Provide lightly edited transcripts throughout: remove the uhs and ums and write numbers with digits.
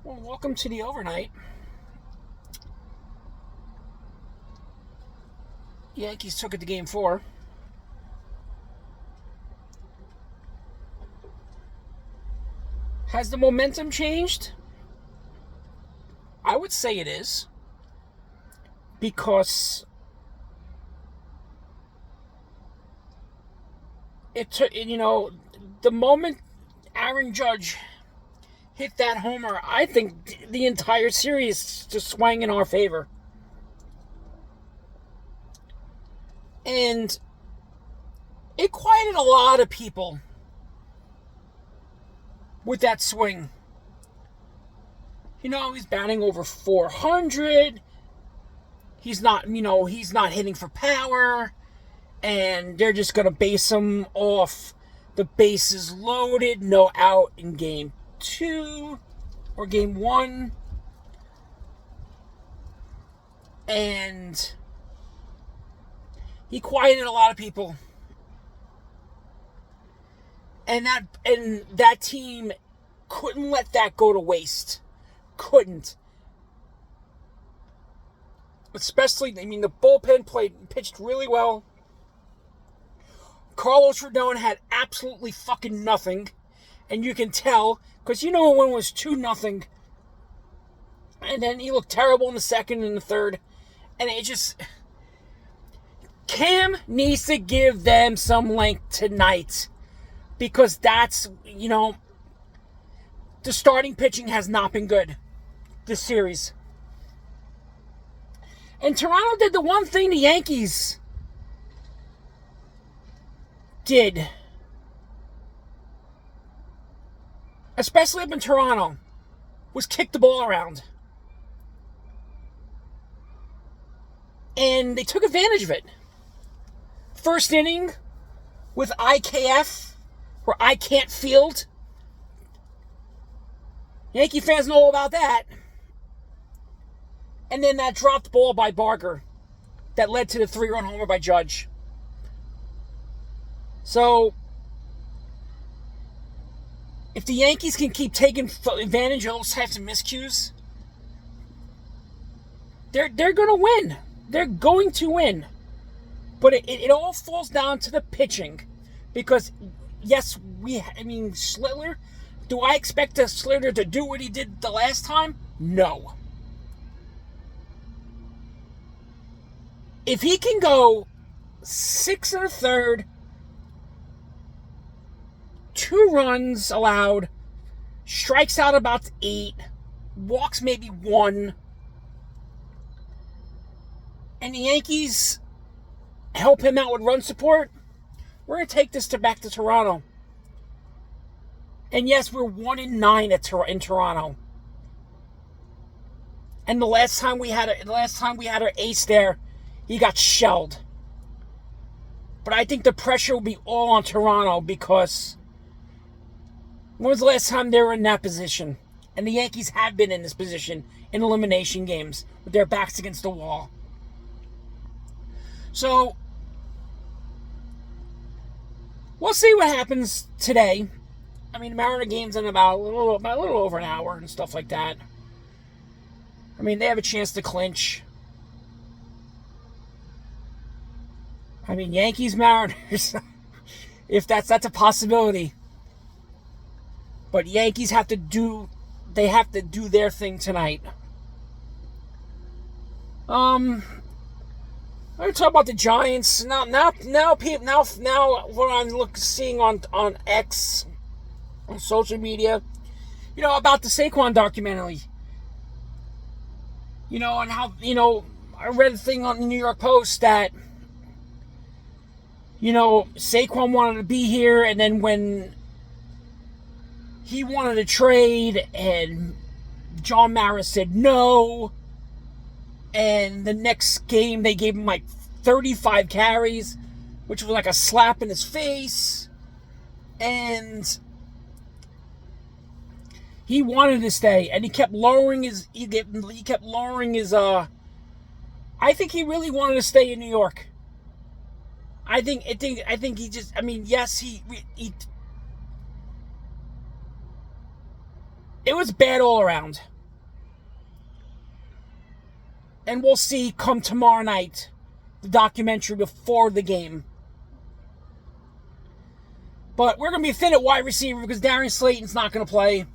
Well, welcome to the overnight. Yankees took it to game 4. Has the momentum changed? I would say it is. Because it took, the moment Aaron Judge hit that homer, I think the entire series just swung in our favor. And it quieted a lot of people with that swing. He's batting over 400. He's not hitting for power. And they're just going to base him off the bases loaded, no out in game 2 or game 1. And he quieted a lot of people. And that team couldn't let that go to waste. Couldn't. Especially, the bullpen pitched really well. Carlos Rodon had absolutely fucking nothing. And you can tell, because when it was 2-0. And then he looked terrible in the second and the third. And it just... Cam needs to give them some length tonight. Because that's, the starting pitching has not been good this series. And Toronto did the one thing the Yankees did, especially up in Toronto, was kick the ball around. And they took advantage of it. First inning with IKF, or I can't field. Yankee fans know all about that. And then that dropped ball by Barker that led to the 3-run homer by Judge. So, if the Yankees can keep taking advantage of those types of miscues, they're going to win. They're going to win. But it all falls down to the pitching. Because, yes, Schlittler, do I expect Schlittler to do what he did the last time? No. If he can go 6 1/3, 2 runs allowed, strikes out about 8, walks maybe 1, and the Yankees help him out with run support, we're going to take this back to Toronto. And yes, we're 1-9 in Toronto. And the last time we had our ace there, he got shelled. But I think the pressure will be all on Toronto because when was the last time they were in that position? And the Yankees have been in this position in elimination games with their backs against the wall. So, we'll see what happens today. The Mariner game's in about a little over an hour and stuff like that. They have a chance to clinch. Yankees, Mariners, if that's a possibility. But Yankees have to do their thing tonight. I'm going to talk about the Giants now. Now, what I'm seeing on X, on social media, about the Saquon documentary. And how I read a thing on the New York Post that Saquon wanted to be here, and then when he wanted to trade, and John Mara said no, and the next game they gave him like 35 carries, which was like a slap in his face, and he wanted to stay, and he kept lowering his. I think he really wanted to stay in New York. I think he just. Yes, he. It was bad all around. And we'll see come tomorrow night, the documentary before the game. But we're going to be thin at wide receiver because Darius Slayton's not going to play.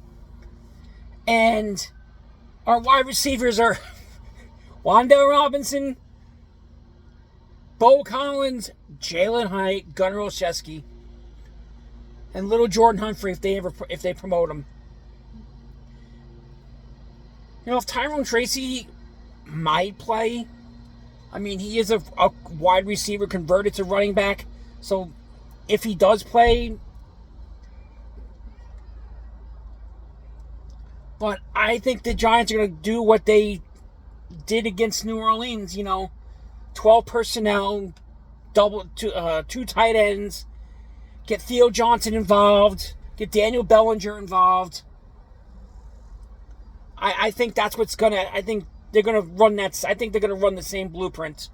And our wide receivers are Wan'Dale Robinson, Bo Collins, Jalen Hyatt, Gunnar Olszewski, and little Jordan Humphrey if they promote him. You know, if Tyrone Tracy might play, I mean, he is a wide receiver converted to running back. So if he does play, but I think the Giants are going to do what they did against New Orleans. 12 personnel, two tight ends, get Theo Johnson involved, get Daniel Bellinger involved. I think that's what's gonna. I think they're gonna run that. I think they're gonna run the same blueprint.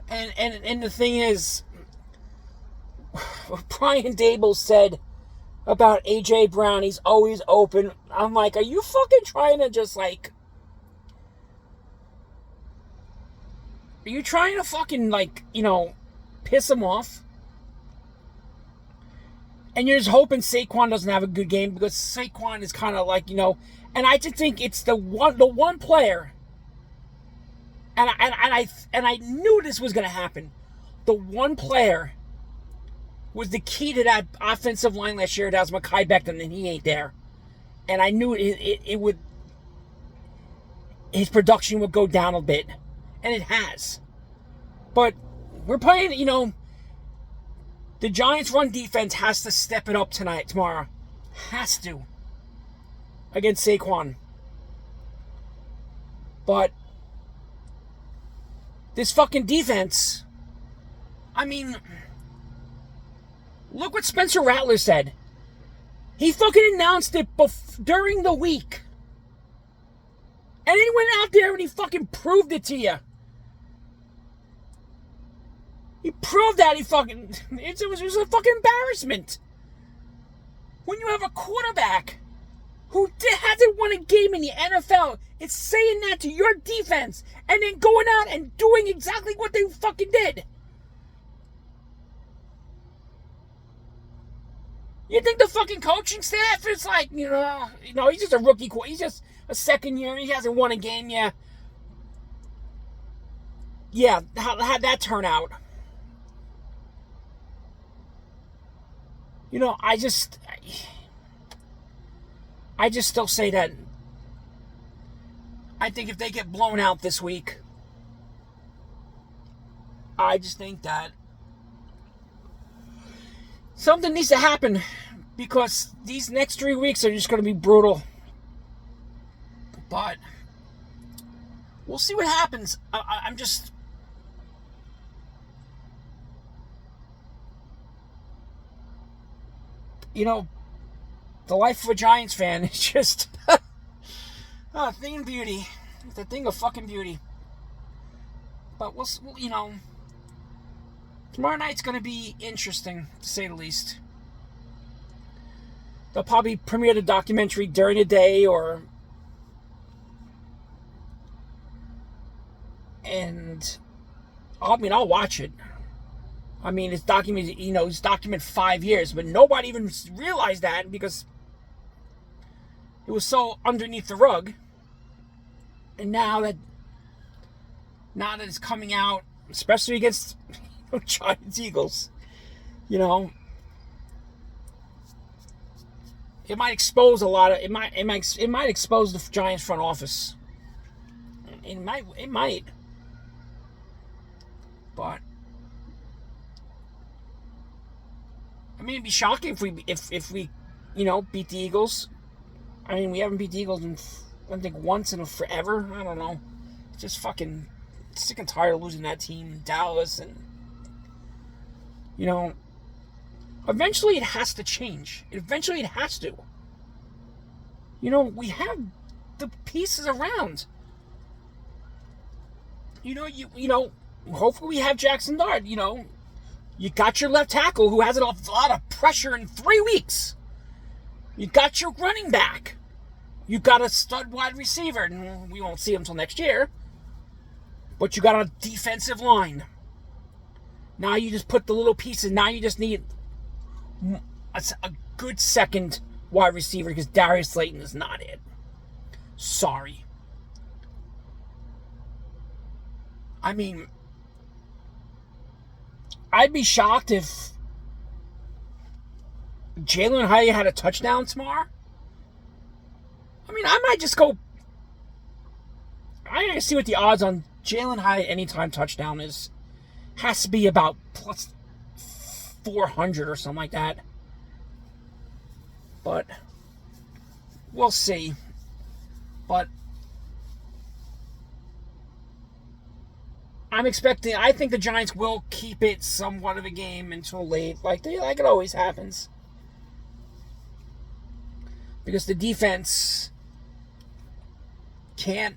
And the thing is, Brian Dable said about AJ Brown, he's always open. I'm like, are you fucking trying to just like? Are you trying to fucking piss him off? And you're just hoping Saquon doesn't have a good game because Saquon is kind of like, and I just think it's the one player. And I knew this was going to happen. The one player was the key to that offensive line last year. That was Mekhi Becton, and he ain't there. And I knew it would. His production would go down a bit, and it has. But we're playing. The Giants' run defense has to step it up tomorrow. Has to. Against Saquon. But this fucking defense, I mean, look what Spencer Rattler said. He fucking announced it during the week. And he went out there and he fucking proved it to you. He proved that it was a fucking embarrassment. When you have a quarterback who hasn't won a game in the NFL, it's saying that to your defense and then going out and doing exactly what they fucking did. You think the fucking coaching staff is like, he's just a rookie. He's just a second year. He hasn't won a game yet. Yeah, how'd that turn out? I just still say that I think if they get blown out this week, I just think that something needs to happen because these next 3 weeks are just going to be brutal. But we'll see what happens. I'm just... the life of a Giants fan is just a thing of beauty. It's a thing of fucking beauty. But tomorrow night's going to be interesting, to say the least. They'll probably premiere the documentary during the day I'll watch it. I mean, it's documented, it's documented 5 years, but nobody even realized that because it was so underneath the rug. And now that it's coming out, especially against Giants Eagles, it might expose a lot of it might expose the Giants front office. It might. But I mean, it'd be shocking if we beat the Eagles. I mean, we haven't beat the Eagles in I think once in forever. I don't know. It's just fucking sick and tired of losing that team, Dallas, and eventually it has to change. Eventually it has to. We have the pieces around. Hopefully we have Jackson Dart. You got your left tackle who has a lot of pressure in 3 weeks. You got your running back. You got a stud wide receiver. And we won't see him until next year. But you got a defensive line. Now you just put the little pieces. Now you just need a good second wide receiver because Darius Slayton is not it. Sorry. I mean, I'd be shocked if Jalen Hyatt had a touchdown tomorrow. I mean, I might just go. I gotta see what the odds on Jalen Hyatt anytime touchdown is. Has to be about plus 400 or something like that. But we'll see. But I think the Giants will keep it somewhat of a game until late, like it always happens. Because the defense can't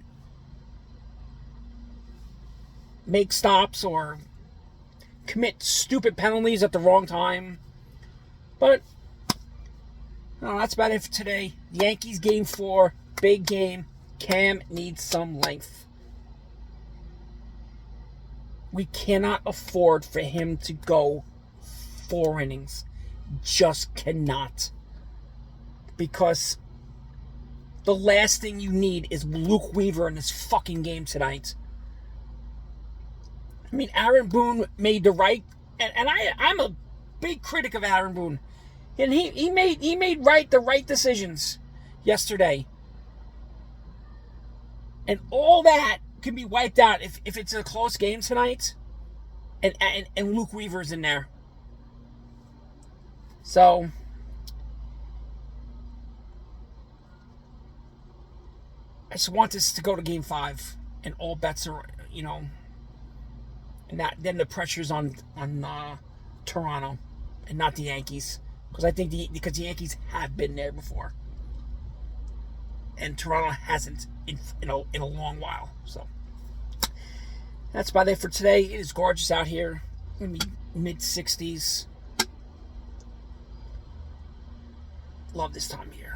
make stops or commit stupid penalties at the wrong time. But no, that's about it for today. Yankees game 4, big game. Cam needs some length. We cannot afford for him to go 4 innings. Just cannot. Because the last thing you need is Luke Weaver in this fucking game tonight. I mean, Aaron Boone made the right, and I'm a big critic of Aaron Boone, and he made the right decisions yesterday, and all that can be wiped out if it's a close game tonight, and Luke Weaver's in there. So I just want this to go to Game 5, and all bets are, and then the pressure's on Toronto and not the Yankees, because I think because the Yankees have been there before, and Toronto hasn't in a long while. So that's about it for today. It is gorgeous out here. It's gonna be mid-60s. Love this time of year.